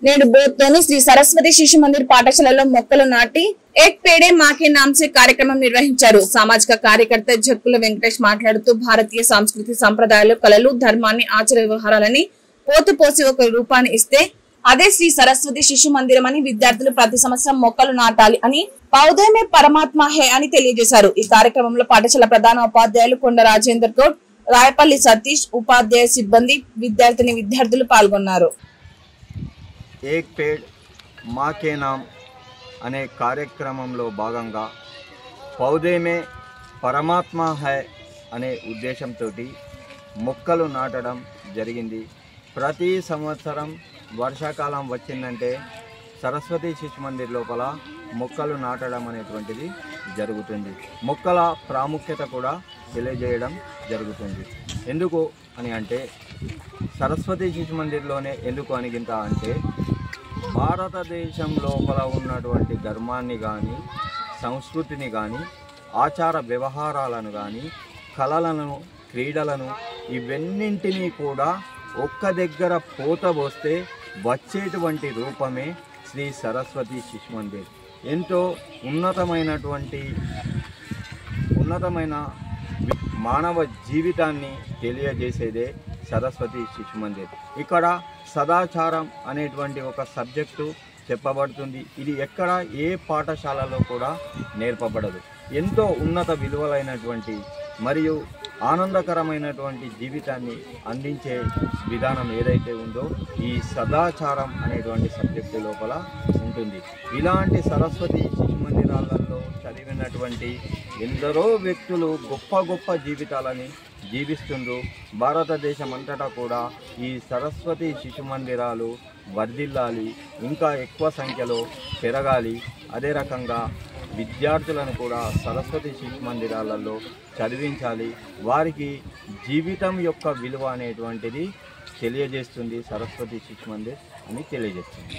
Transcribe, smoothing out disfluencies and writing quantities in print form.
నేడు బోత్తోని శ్రీ సరస్వతి శిశు మందిర్ పాఠశాలలో మొక్కలు నాటి ఏక్ పేడే మాకే నామ్సే కార్యక్రమం నిర్వహించారు. సామాజిక కార్యకర్త జక్కుల వెంకటేష్ మాట్లాడుతూ భారతీయ సంస్కృతి సంప్రదాయాలు, కళలు, ధర్మాన్ని, ఆచార వ్యవహారాలని పోసి ఒక రూపాన్ని ఇస్తే అదే శ్రీ సరస్వతి శిశు మందిరం అని విద్యార్థులు ప్రతి సంవత్సరం మొక్కలు నాటాలి అని పౌధమే పరమాత్మ హే అని తెలియజేశారు. ఈ కార్యక్రమంలో పాఠశాల ప్రధాన ఉపాధ్యాయులు కొండ రాజేందర్ గౌడ్, రాయపల్లి సతీష్, ఉపాధ్యాయ సిబ్బంది, విద్యార్థులు పాల్గొన్నారు. ఏక్ పేడ్ మాకే నామ్ అనే కార్యక్రమంలో భాగంగా పౌధమే పరమాత్మ హై అనే ఉద్దేశంతో మొక్కలు నాటడం జరిగింది. ప్రతి సంవత్సరం వర్షాకాలం వచ్చిందంటే సరస్వతి శిశు మందిర్ లోపల మొక్కలు నాటడం అనేటువంటిది జరుగుతుంది. మొక్కల ప్రాముఖ్యత కూడా తెలియజేయడం జరుగుతుంది. ఎందుకు అని అంటే సరస్వతి శిశు మందిర్లోనే ఎందుకు అనిగింత అంటే భారతదేశం లోపల ఉన్నటువంటి ధర్మాన్ని కానీ, సంస్కృతిని కానీ, ఆచార వ్యవహారాలను కానీ, కళలను, క్రీడలను ఇవన్నింటినీ కూడా ఒక్క దగ్గర పోతే వచ్చేటువంటి రూపమే శ్రీ సరస్వతి శిశు మందిర్. ఎంతో ఉన్నతమైన మానవ జీవితాన్ని తెలియజేసేదే సరస్వతి శిశు మందిర్. ఇక్కడ సదాచారం అనేటువంటి ఒక సబ్జెక్టు చెప్పబడుతుంది. ఇది ఎక్కడ ఏ పాఠశాలలో కూడా నేర్పబడదు. ఎంతో ఉన్నత విలువలైనటువంటి మరియు ఆనందకరమైనటువంటి జీవితాన్ని అందించే విధానం ఏదైతే ఉందో ఈ సదాచారం అనేటువంటి సబ్జెక్టు లోపల ఉంటుంది. ఇలాంటి సరస్వతి శిశు మందిరాలలో చదివినటువంటి ఎందరో వ్యక్తులు గొప్ప జీవితాలని జీవిస్తుండ్రు. భారతదేశం అంతటా కూడా ఈ సరస్వతి శిశు మందిరాలు వర్ధిల్లాలి, ఇంకా ఎక్కువ సంఖ్యలో పెరగాలి. అదే రకంగా విద్యార్థులను కూడా సరస్వతి శిశు మందిరాలలో చదివించాలి. వారికి జీవితం యొక్క విలువ అనేటువంటిది తెలియజేస్తుంది సరస్వతి శిశు మందిర్ అని తెలియజేస్తుంది.